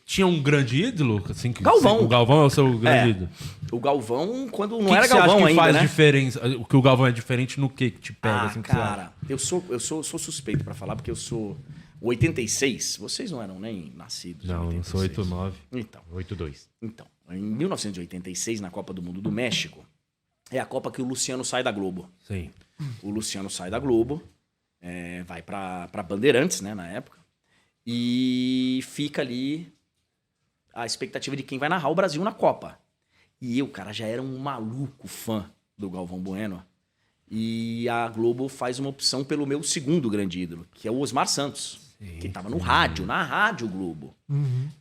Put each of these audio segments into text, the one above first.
Tinha um grande ídolo? Assim, Galvão. O Galvão é o seu grande ídolo? O Galvão, quando não Que era você acha Galvão que ainda, faz né? diferença? O que o Galvão é diferente no que te pega? Assim, que Cara, eu sou suspeito pra falar, porque eu sou... 86, vocês não eram nem nascidos. Não, eu sou 8-9. Então, 8-2. Então, em 1986, na Copa do Mundo do México, é a Copa que o Luciano sai da Globo. Sim. O Luciano sai da Globo, vai pra Bandeirantes, né, na época, e fica ali a expectativa de quem vai narrar o Brasil na Copa. E eu, cara, já era um maluco fã do Galvão Bueno, e a Globo faz uma opção pelo meu segundo grande ídolo, que é o Osmar Santos. Sim. Que tava no rádio, na Rádio Globo.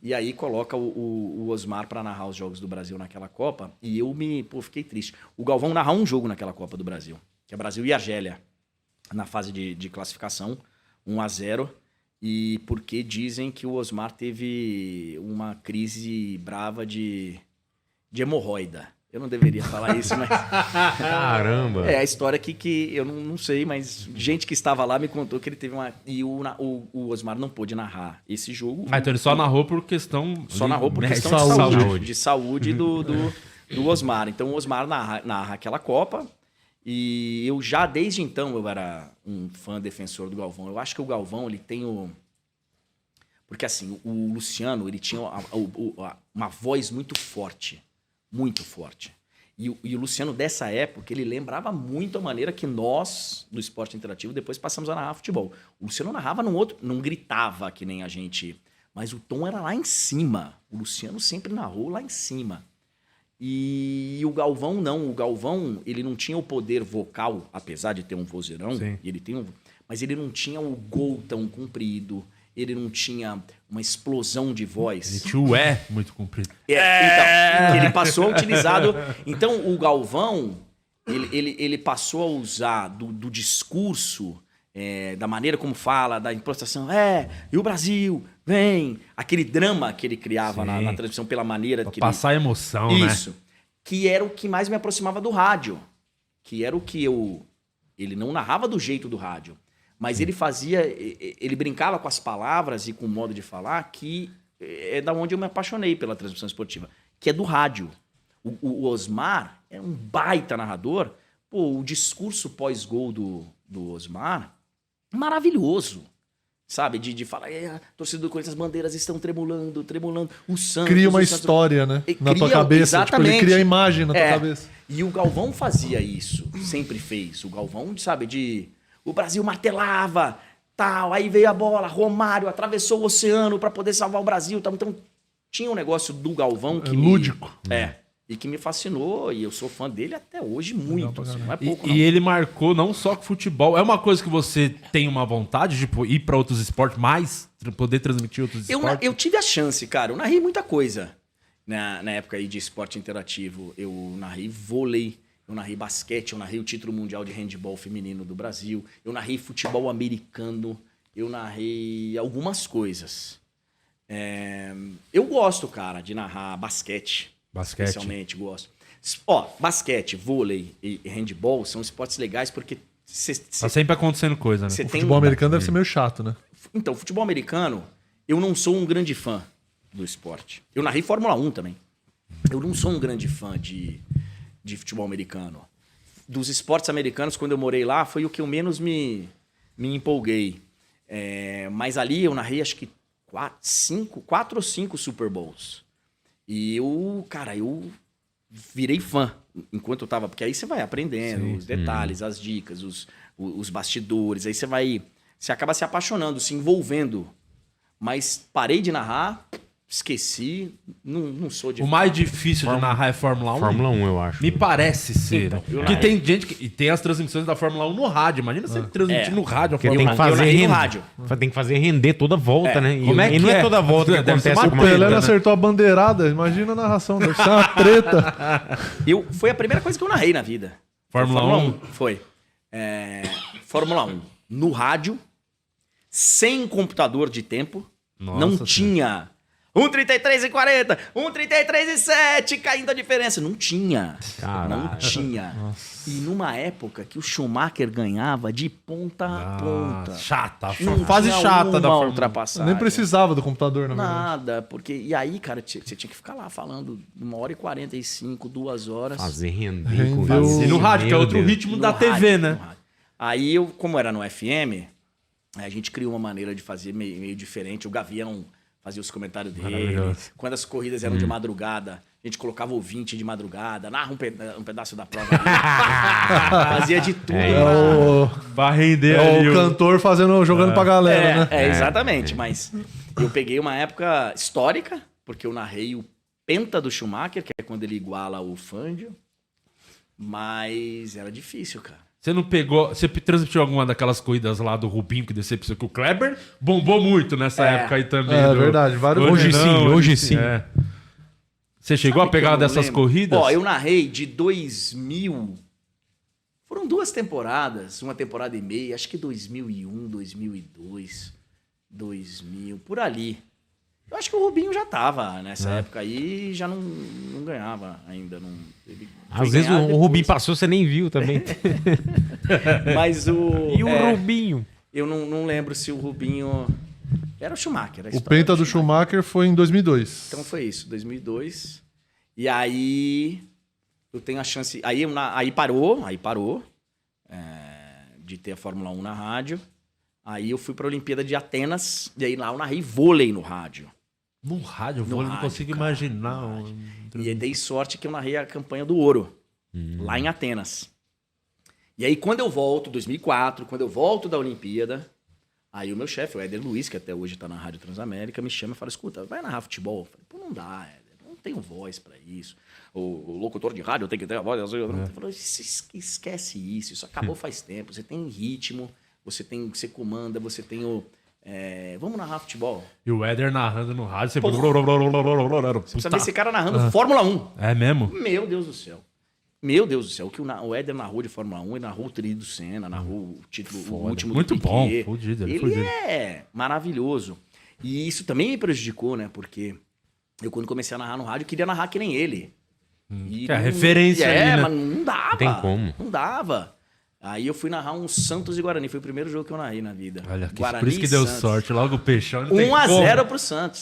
E aí coloca o Osmar pra narrar os jogos do Brasil naquela Copa. E eu fiquei triste. O Galvão narra um jogo naquela Copa do Brasil, que é Brasil e Argélia, na fase de classificação, 1-0. E porque dizem que o Osmar teve uma crise brava de hemorroida. Eu não deveria falar isso, mas... Caramba! É a história que eu não sei, mas gente que estava lá me contou que ele teve uma... E o Osmar não pôde narrar esse jogo. Então ele só narrou por questão... Só narrou por questão de saúde do Osmar. Então o Osmar narra aquela Copa e eu já desde então eu era um fã defensor do Galvão. Eu acho que o Galvão ele tem o... Porque assim, o Luciano ele tinha uma voz muito forte. Muito forte. E o Luciano, dessa época, ele lembrava muito a maneira que nós, do esporte interativo, depois passamos a narrar futebol. O Luciano narrava num outro... Não gritava que nem a gente... Mas o tom era lá em cima. O Luciano sempre narrou lá em cima. E o Galvão, não. O Galvão, ele não tinha o poder vocal, apesar de ter um vozeirão. Sim. Ele tem mas ele não tinha o gol tão comprido. Ele não tinha uma explosão de voz. Ele tinha o muito comprido. Então, ele passou a utilizado... Então, o Galvão, ele passou a usar do discurso, da maneira como fala, da impostação. E o Brasil, vem! Aquele drama que ele criava na transmissão pela maneira... Pra que passar emoção, né? Isso. Que era o que mais me aproximava do rádio. Que era o que Ele não narrava do jeito do rádio. Mas ele brincava com as palavras e com o modo de falar que é da onde eu me apaixonei pela transmissão esportiva, que é do rádio. O Osmar é um baita narrador. Pô, o discurso pós-gol do Osmar, maravilhoso. Sabe? De falar, a torcida do Corinthians, as bandeiras estão tremulando. O Santos... Cria uma história, né? Na tua cabeça. Exatamente. Tipo, ele cria a imagem na tua cabeça. E o Galvão fazia isso, sempre fez. O Galvão, sabe, o Brasil martelava, tal, aí veio a bola, Romário atravessou o oceano para poder salvar o Brasil. Tal. Então, tinha um negócio do Galvão que lúdico. E que me fascinou, e eu sou fã dele até hoje muito, assim, não é pouco, não. E ele marcou não só com futebol. É uma coisa que você tem uma vontade de ir para outros esportes, mais poder transmitir outros esportes? Eu tive a chance, cara, eu narrei muita coisa na época aí de esporte interativo. Eu narrei vôlei, eu narrei basquete, eu narrei o título mundial de handebol feminino do Brasil, eu narrei futebol americano, eu narrei algumas coisas. Eu gosto, cara, de narrar basquete. Especialmente gosto. Basquete, vôlei e handebol são esportes legais porque... Tá sempre acontecendo coisa, né? O futebol americano deve ser meio chato, né? Então, futebol americano, eu não sou um grande fã do esporte. Eu narrei Fórmula 1 também. Eu não sou um grande fã de futebol americano. Dos esportes americanos, quando eu morei lá, foi o que eu menos me empolguei. Mas ali eu narrei acho que 4 ou 5 Super Bowls. E eu virei fã enquanto eu tava... Porque aí você vai aprendendo os detalhes, as dicas, os bastidores. Aí você acaba se apaixonando, se envolvendo. Mas parei de narrar... Esqueci, não sou de... O mais difícil de narrar é Fórmula 1? Fórmula 1, eu acho. Me parece ser. Então, porque tem gente que tem as transmissões da Fórmula 1 no rádio. Imagina você transmitir no rádio a Porque Fórmula 1. tem que fazer render toda a volta, né? Como é que e não é toda a volta que Deve ser acontece uma com O Pelé não acertou a bandeirada, imagina a narração, deve ser uma treta. Foi a primeira coisa que eu narrei na vida. Fórmula 1? Foi. Fórmula 1. No rádio, sem computador de tempo. Nossa, não tinha... 1:33:40, 1:33:07, caindo a diferença. Não tinha. Caralho. Não tinha. E numa época que o Schumacher ganhava de ponta a ponta. Chata. Não Fase tinha chata da uma Fórmula 1. ultrapassagem. Nem precisava do computador, na verdade. Nada, porque... E aí, cara, você tinha que ficar lá falando 1h45, 2 horas. Fazer render. Rendeu. E no rádio, que é outro ritmo No da rádio, TV, no né? rádio. Aí eu, como era no FM, a gente criou uma maneira de fazer meio diferente. O Gavião fazia os comentários dele. Maravilhoso. Quando as corridas eram de madrugada, a gente colocava ouvinte de madrugada, narra um pedaço da prova. Fazia de tudo. Vai render É ali o cantor jogando pra galera, né? Exatamente. Mas eu peguei uma época histórica, porque eu narrei o Penta do Schumacher, que é quando ele iguala o Fangio. Mas era difícil, cara. Você não pegou... Você transmitiu alguma daquelas corridas lá do Rubinho que decepcionou? Que o Kleber bombou muito nessa época aí também. É verdade. Hoje sim, hoje sim. É. Você chegou Sabe a pegar que eu não dessas lembro? corridas? Ó, eu narrei de 2000... Foram 2 temporadas, 1 temporada e meia, acho que 2001, 2002, 2000, por ali. Eu acho que o Rubinho já tava nessa época aí e já não ganhava ainda. Às vezes o Rubinho passou, você nem viu também. Mas o... E o Rubinho? Eu não lembro se o Rubinho... Era o Schumacher. A O história Penta do Schumacher foi em 2002. Então foi isso, 2002. E aí eu tenho a chance... Aí parou de ter a Fórmula 1 na rádio. Aí eu fui pra Olimpíada de Atenas. E aí lá eu narrei vôlei no rádio. No rádio, No eu não rádio, consigo cara, imaginar. no rádio. E aí dei sorte que eu narrei a campanha do ouro. Lá em Atenas. E aí quando eu volto, 2004, quando eu volto da Olimpíada... Aí o meu chefe, o Éder Luiz, que até hoje tá na Rádio Transamérica, me chama e fala, escuta, vai narrar futebol? Eu falei, pô, não dá, Éder, não tenho voz pra isso. O locutor de rádio tem que ter a voz. Ele falou, esquece isso, isso acabou faz tempo. Você tem ritmo, você comanda, você tem o... vamos narrar futebol. E o Éder narrando no rádio, você... Você precisa ver esse cara narrando Fórmula 1. É mesmo? Meu Deus do céu. Meu Deus do céu, o que o Éder narrou de Fórmula 1, ele narrou o trio do Senna, narrou o título, o último Muito do bom, Piquet. fudido, Ele fudido. é maravilhoso. E isso também me prejudicou, né? Porque eu, quando comecei a narrar no rádio, queria narrar que nem ele. Que é a referência ali, né? mas não dava. Não tem como. Não dava. Aí eu fui narrar um Santos e Guarani. Foi o primeiro jogo que eu narrei na vida. Olha, Guarani por isso que deu Santos. sorte. Logo o Peixão. 1-0 pro Santos.